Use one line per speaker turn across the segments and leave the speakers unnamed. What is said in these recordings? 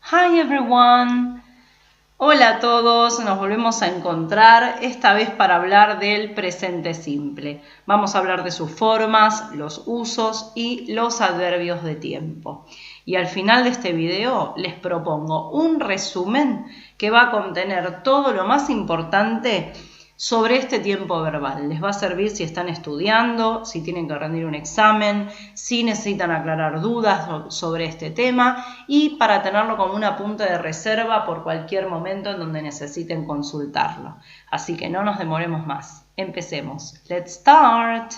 Hi everyone. Hola a todos, nos volvemos a encontrar, esta vez para hablar del presente simple. Vamos a hablar de sus formas, los usos y los adverbios de tiempo. Y al final de este video les propongo un resumen que va a contener todo lo más importante sobre este tiempo verbal. Les va a servir si están estudiando, si tienen que rendir un examen, si necesitan aclarar dudas sobre este tema y para tenerlo como una punta de reserva por cualquier momento en donde necesiten consultarlo. Así que no nos demoremos más. Empecemos. Let's start.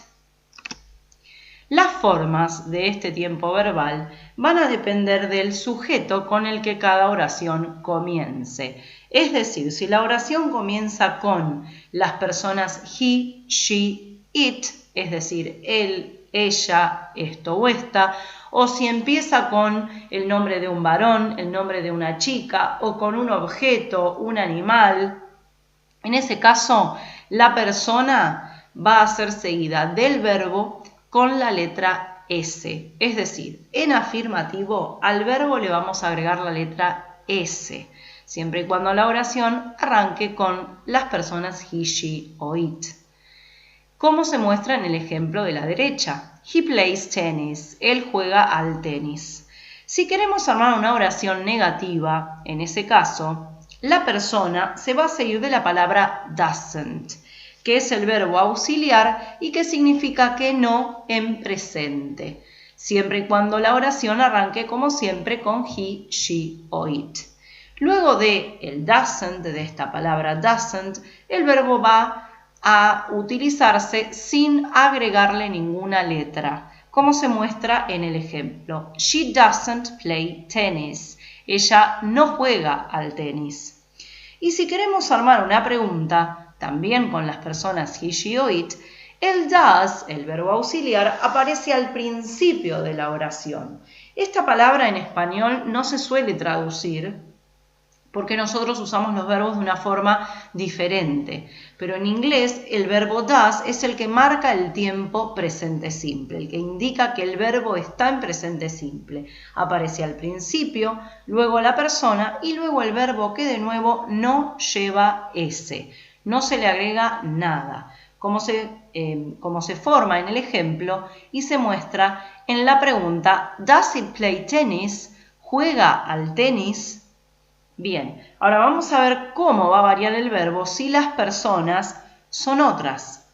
Las formas de este tiempo verbal van a depender del sujeto con el que cada oración comience. Es decir, si la oración comienza con las personas he, she, it, es decir, él, ella, esto o esta, o si empieza con el nombre de un varón, el nombre de una chica, o con un objeto, un animal, en ese caso la persona va a ser seguida del verbo con la letra S, es decir, en afirmativo al verbo le vamos a agregar la letra S, siempre y cuando la oración arranque con las personas he, she o it. ¿Cómo se muestra en el ejemplo de la derecha? He plays tennis, él juega al tenis. Si queremos armar una oración negativa, en ese caso, la persona se va a seguir de la palabra doesn't, que es el verbo auxiliar y que significa que no en presente, siempre y cuando la oración arranque como siempre con he, she o it. Luego de el doesn't, de esta palabra doesn't, el verbo va a utilizarse sin agregarle ninguna letra, como se muestra en el ejemplo. She doesn't play tennis. Ella no juega al tenis. Y si queremos armar una pregunta, también con las personas he, she o it, el does, el verbo auxiliar, aparece al principio de la oración. Esta palabra en español no se suele traducir porque nosotros usamos los verbos de una forma diferente. Pero en inglés el verbo does es el que marca el tiempo presente simple, el que indica que el verbo está en presente simple. Aparece al principio, luego la persona y luego el verbo que de nuevo no lleva S. No se le agrega nada, como se forma en el ejemplo y se muestra en la pregunta ¿Does it play tennis? ¿Juega al tenis? Bien, ahora vamos a ver cómo va a variar el verbo si las personas son otras.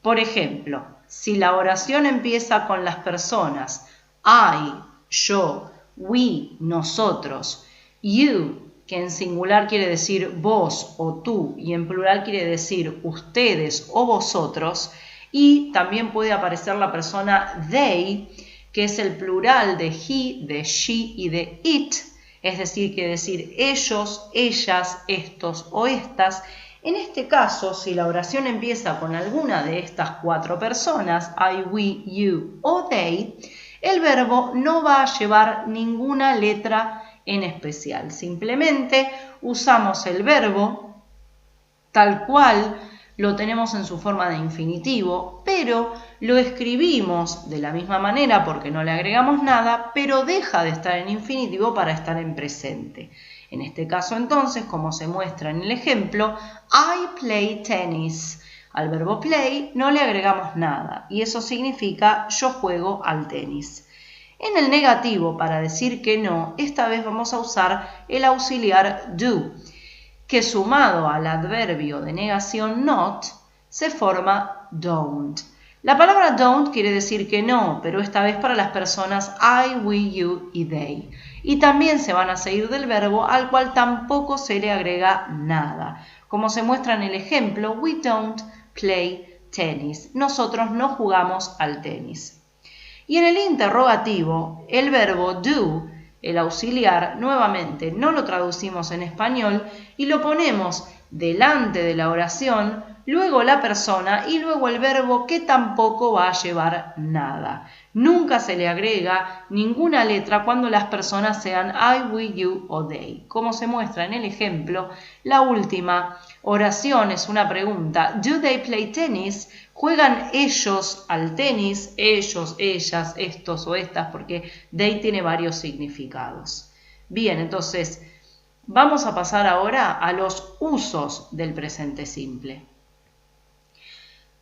Por ejemplo, si la oración empieza con las personas I, yo, we, nosotros, you, que en singular quiere decir vos o tú y en plural quiere decir ustedes o vosotros, y también puede aparecer la persona they, que es el plural de he, de she y de it, es decir, quiere decir ellos, ellas, estos o estas. En este caso, si la oración empieza con alguna de estas cuatro personas, I, we, you o they, el verbo no va a llevar ninguna letra en especial. Simplemente usamos el verbo tal cual lo tenemos en su forma de infinitivo, pero lo escribimos de la misma manera porque no le agregamos nada, pero deja de estar en infinitivo para estar en presente. En este caso entonces, como se muestra en el ejemplo, I play tennis. Al verbo play no le agregamos nada y eso significa yo juego al tenis. En el negativo, para decir que no, esta vez vamos a usar el auxiliar do, que sumado al adverbio de negación not, se forma don't. La palabra don't quiere decir que no, pero esta vez para las personas I, we, you y they. Y también se van a seguir del verbo al cual tampoco se le agrega nada. Como se muestra en el ejemplo, we don't play tennis. Nosotros no jugamos al tenis. Y en el interrogativo, el verbo do, el auxiliar, nuevamente no lo traducimos en español y lo ponemos delante de la oración, luego la persona y luego el verbo que tampoco va a llevar nada. Nunca se le agrega ninguna letra cuando las personas sean I, we, you o they. Como se muestra en el ejemplo, la última oración es una pregunta. ¿Do they play tennis? ¿Juegan ellos al tenis? Ellos, ellas, estos o estas, porque they tiene varios significados. Bien, entonces vamos a pasar ahora a los usos del presente simple.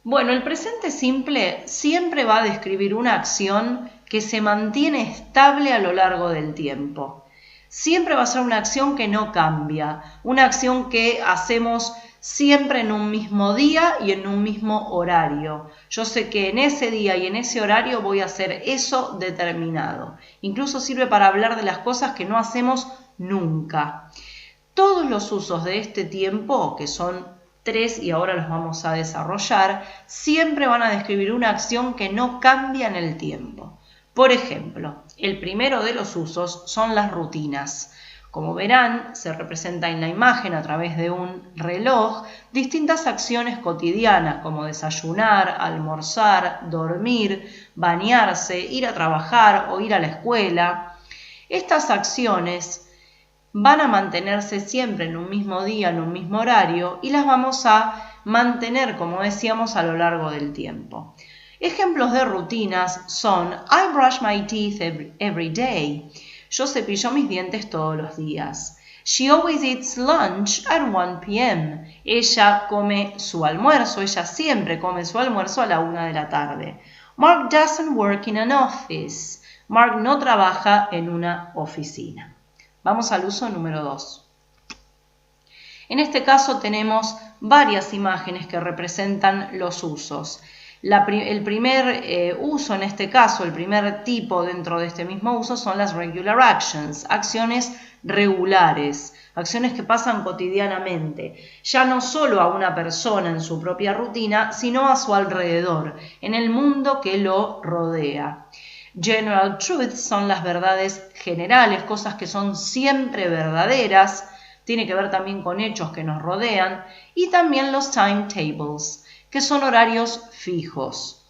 Bueno, el presente simple siempre va a describir una acción que se mantiene estable a lo largo del tiempo. Siempre va a ser una acción que no cambia, una acción que hacemos siempre en un mismo día y en un mismo horario. Yo sé que en ese día y en ese horario voy a hacer eso determinado. Incluso sirve para hablar de las cosas que no hacemos nunca. Todos los usos de este tiempo, que son 3 y ahora los vamos a desarrollar, siempre van a describir una acción que no cambia en el tiempo. Por ejemplo, el primero de los usos son las rutinas. Como verán, se representa en la imagen a través de un reloj distintas acciones cotidianas como desayunar, almorzar, dormir, bañarse, ir a trabajar o ir a la escuela. Estas acciones van a mantenerse siempre en un mismo día, en un mismo horario, y las vamos a mantener, como decíamos, a lo largo del tiempo. Ejemplos de rutinas son I brush my teeth every day. Yo cepillo mis dientes todos los días. She always eats lunch at 1 p.m. Ella come su almuerzo, ella siempre come su almuerzo a la 1 de la tarde. Mark doesn't work in an office. Mark no trabaja en una oficina. Vamos al uso número 2. En este caso tenemos varias imágenes que representan los usos. El primer uso en este caso, el primer tipo dentro de este mismo uso son las regular actions, acciones regulares, acciones que pasan cotidianamente, ya no solo a una persona en su propia rutina, sino a su alrededor, en el mundo que lo rodea. General truths son las verdades generales, cosas que son siempre verdaderas, tiene que ver también con hechos que nos rodean, y también los timetables, que son horarios fijos.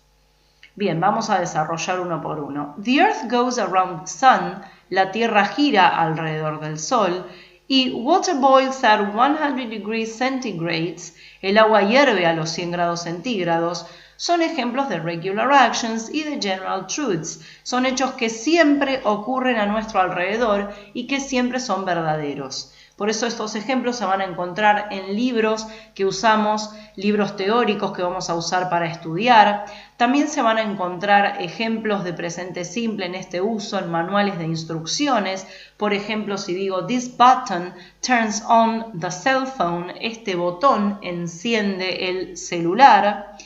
Bien, vamos a desarrollar uno por uno. The earth goes around the sun, la tierra gira alrededor del sol, y water boils at 100 degrees centigrades, el agua hierve a los 100 grados centígrados, son ejemplos de regular actions y de general truths. Son hechos que siempre ocurren a nuestro alrededor y que siempre son verdaderos. Por eso estos ejemplos se van a encontrar en libros que usamos, libros teóricos que vamos a usar para estudiar. También se van a encontrar ejemplos de presente simple en este uso en manuales de instrucciones. Por ejemplo, si digo this button turns on the cell phone, este botón enciende el celular.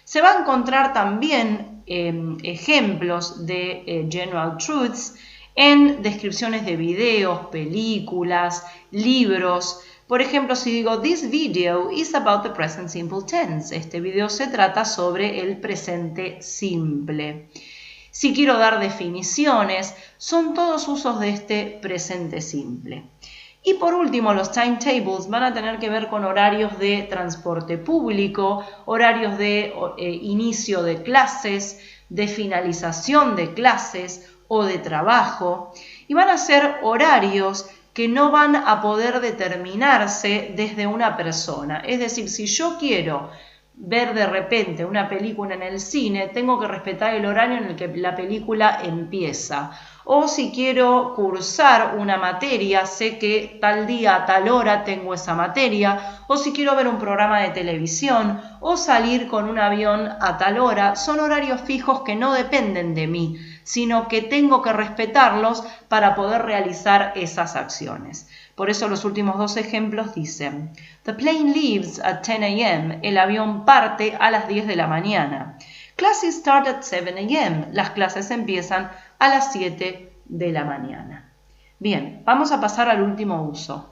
Se va a encontrar también ejemplos de general truths en descripciones de videos, películas, libros. Por ejemplo, si digo this video is about the present simple tense, este video se trata sobre el presente simple. Si quiero dar definiciones, son todos usos de este presente simple. Y por último, los timetables van a tener que ver con horarios de transporte público, horarios de inicio de clases, de finalización de clases o de trabajo, y van a ser horarios que no van a poder determinarse desde una persona. Es decir, si yo quiero ver de repente una película en el cine, tengo que respetar el horario en el que la película empieza. O si quiero cursar una materia, sé que tal día a tal hora tengo esa materia. O si quiero ver un programa de televisión o salir con un avión a tal hora, son horarios fijos que no dependen de mí, sino que tengo que respetarlos para poder realizar esas acciones. Por eso los últimos dos ejemplos dicen The plane leaves at 10 a.m. El avión parte a las 10 de la mañana. Classes start at 7 a.m. Las clases empiezan a las 7 de la mañana. Bien, vamos a pasar al último uso,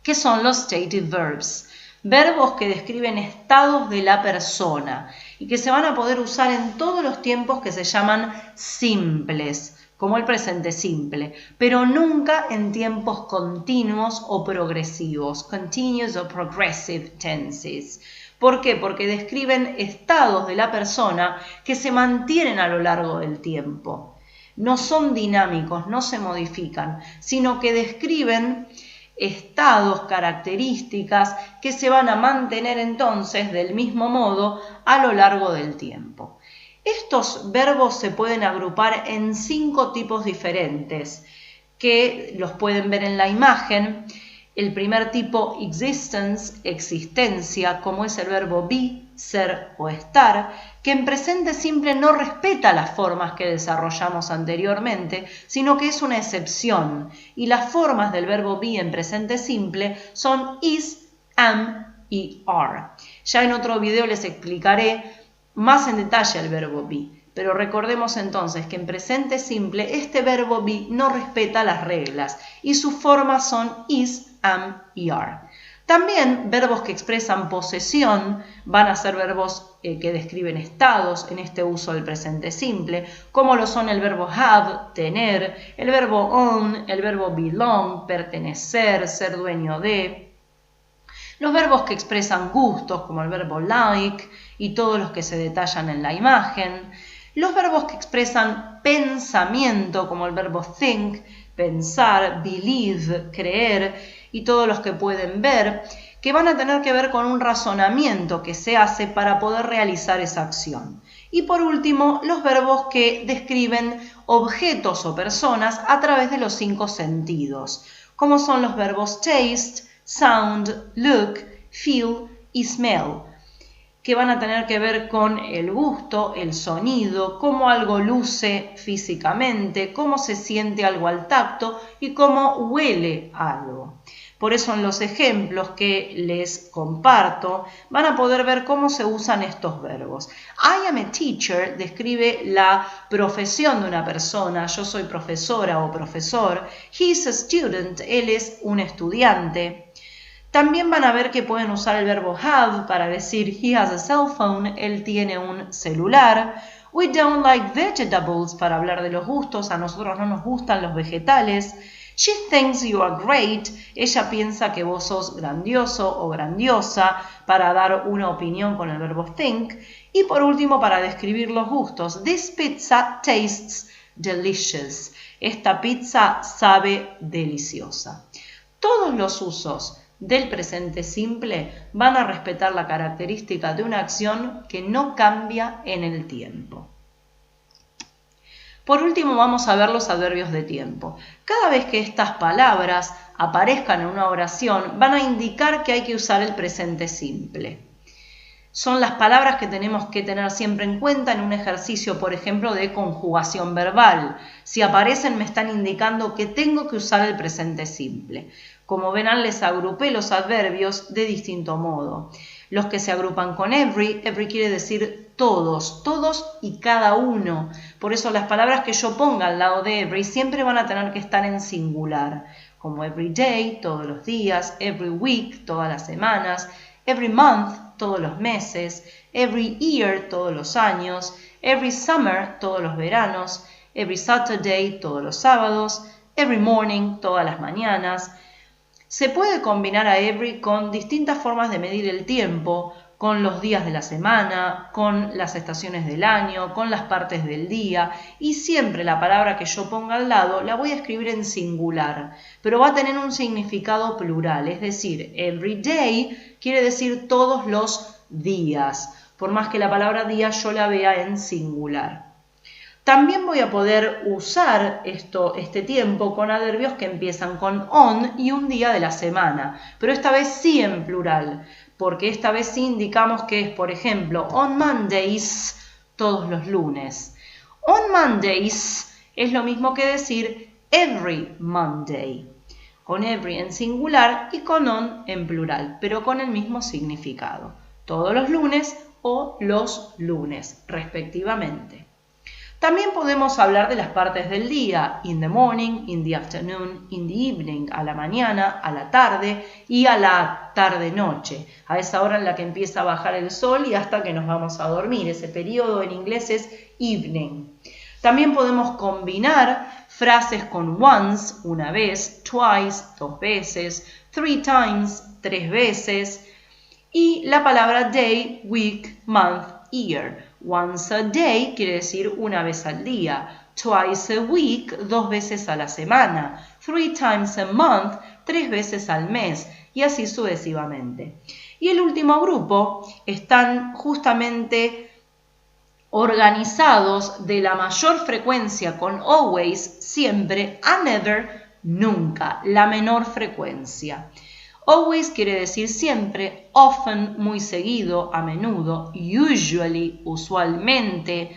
que son los stative verbs. Verbos que describen estados de la persona y que se van a poder usar en todos los tiempos que se llaman simples, como el presente simple, pero nunca en tiempos continuos o progresivos, continuous o progressive tenses. ¿Por qué? Porque describen estados de la persona que se mantienen a lo largo del tiempo. No son dinámicos, no se modifican, sino que describen estados, características que se van a mantener entonces del mismo modo a lo largo del tiempo. Estos verbos se pueden agrupar en 5 tipos diferentes. que los pueden ver en la imagen. El primer tipo, existence, existencia, como es el verbo be, ser o estar, que en presente simple no respeta las formas que desarrollamos anteriormente, sino que es una excepción. Y las formas del verbo be en presente simple son is, am y are. Ya en otro video les explicaré más en detalle el verbo be. Pero recordemos entonces que en presente simple este verbo be no respeta las reglas y sus formas son is, am y are. También verbos que expresan posesión van a ser verbos que describen estados en este uso del presente simple, como lo son el verbo have, tener, el verbo own, el verbo belong, pertenecer, ser dueño de. Los verbos que expresan gustos, como el verbo like y todos los que se detallan en la imagen. Los verbos que expresan pensamiento, como el verbo think, pensar, believe, creer, y todos los que pueden ver, que van a tener que ver con un razonamiento que se hace para poder realizar esa acción. Y por último, los verbos que describen objetos o personas a través de los 5 sentidos, como son los verbos taste, sound, look, feel y smell, que van a tener que ver con el gusto, el sonido, cómo algo luce físicamente, cómo se siente algo al tacto y cómo huele algo. Por eso en los ejemplos que les comparto van a poder ver cómo se usan estos verbos. I am a teacher describe la profesión de una persona, yo soy profesora o profesor. He is a student, él es un estudiante. También van a ver que pueden usar el verbo have para decir he has a cell phone, él tiene un celular. We don't like vegetables para hablar de los gustos, a nosotros no nos gustan los vegetales. She thinks you are great, ella piensa que vos sos grandioso o grandiosa para dar una opinión con el verbo think. Y por último, para describir los gustos, this pizza tastes delicious, esta pizza sabe deliciosa. Todos los usos del presente simple van a respetar la característica de una acción que no cambia en el tiempo. Por último, vamos a ver los adverbios de tiempo. Cada vez que estas palabras aparezcan en una oración, van a indicar que hay que usar el presente simple. Son las palabras que tenemos que tener siempre en cuenta en un ejercicio, por ejemplo, de conjugación verbal. Si aparecen, me están indicando que tengo que usar el presente simple. Como verán, les agrupé los adverbios de distinto modo. Los que se agrupan con every quiere decir todos, todos y cada uno. Por eso las palabras que yo ponga al lado de every siempre van a tener que estar en singular, como every day, todos los días, every week, todas las semanas, every month, todos los meses, every year, todos los años, every summer, todos los veranos, every Saturday, todos los sábados, every morning, todas las mañanas. Se puede combinar a every con distintas formas de medir el tiempo, con los días de la semana, con las estaciones del año, con las partes del día, y siempre la palabra que yo ponga al lado la voy a escribir en singular, pero va a tener un significado plural, es decir, every day quiere decir todos los días, por más que la palabra día yo la vea en singular. También voy a poder usar este tiempo con adverbios que empiezan con on y un día de la semana, pero esta vez sí en plural, porque esta vez sí indicamos que es, por ejemplo, on Mondays, todos los lunes. On Mondays es lo mismo que decir every Monday, con every en singular y con on en plural, pero con el mismo significado, todos los lunes o los lunes, respectivamente. También podemos hablar de las partes del día, in the morning, in the afternoon, in the evening, a la mañana, a la tarde y a la tarde-noche, a esa hora en la que empieza a bajar el sol y hasta que nos vamos a dormir. Ese periodo en inglés es evening. También podemos combinar frases con once, una vez, twice, dos veces, three times, tres veces, y la palabra day, week, month, year. Once a day quiere decir una vez al día. Twice a week, 2 veces a la semana. 3 times a month, 3 veces al mes. Y así sucesivamente. Y el último grupo están justamente organizados de la mayor frecuencia con always, siempre, a never, nunca, la menor frecuencia. Always quiere decir siempre, often, muy seguido, a menudo, usually, usualmente,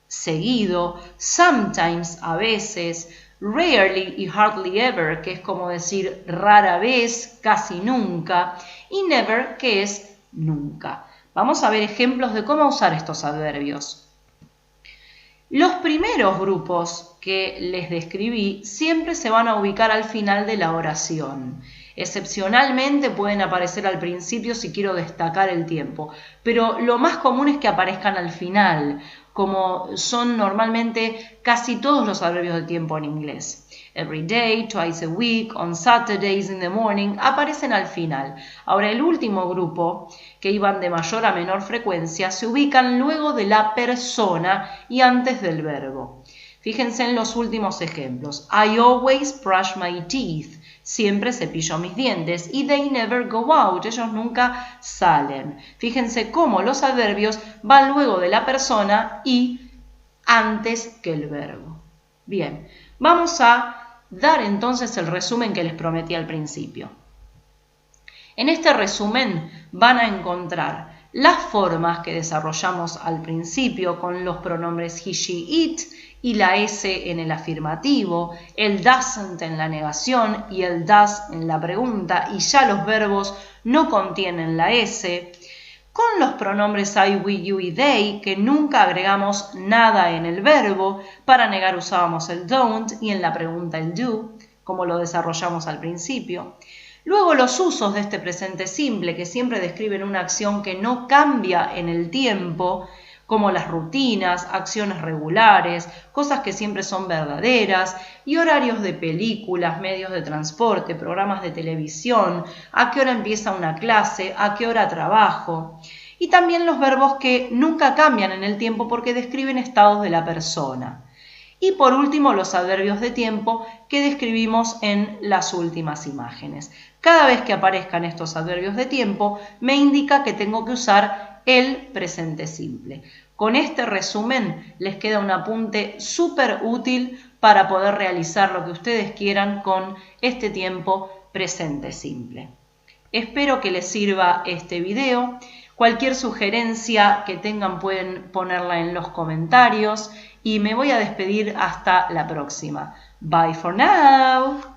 seguido, sometimes, a veces, rarely y hardly ever, que es como decir rara vez, casi nunca, y never, que es nunca. Vamos a ver ejemplos de cómo usar estos adverbios. Los primeros grupos que les describí siempre se van a ubicar al final de la oración. Excepcionalmente pueden aparecer al principio si quiero destacar el tiempo, pero lo más común es que aparezcan al final, como son normalmente casi todos los adverbios de tiempo en inglés. Every day, twice a week, on Saturdays in the morning, aparecen al final. Ahora, el último grupo, que iban de mayor a menor frecuencia, se ubican luego de la persona y antes del verbo. Fíjense en los últimos ejemplos. I always brush my teeth. Siempre cepillo mis dientes. Y they never go out. Ellos nunca salen. Fíjense cómo los adverbios van luego de la persona y antes que el verbo. Bien, vamos a dar entonces el resumen que les prometí al principio. En este resumen van a encontrar las formas que desarrollamos al principio con los pronombres he, she, it y la S en el afirmativo, el doesn't en la negación y el does en la pregunta, y ya los verbos no contienen la S. Con los pronombres I, we, you y they, que nunca agregamos nada en el verbo, para negar usábamos el don't y en la pregunta el do, como lo desarrollamos al principio. Luego los usos de este presente simple, que siempre describen una acción que no cambia en el tiempo, como las rutinas, acciones regulares, cosas que siempre son verdaderas, y horarios de películas, medios de transporte, programas de televisión, a qué hora empieza una clase, a qué hora trabajo. Y también los verbos que nunca cambian en el tiempo porque describen estados de la persona. Y por último, los adverbios de tiempo que describimos en las últimas imágenes. Cada vez que aparezcan estos adverbios de tiempo, me indica que tengo que usar el presente simple. Con este resumen les queda un apunte súper útil para poder realizar lo que ustedes quieran con este tiempo presente simple. Espero que les sirva este video. Cualquier sugerencia que tengan pueden ponerla en los comentarios y me voy a despedir hasta la próxima. Bye for now.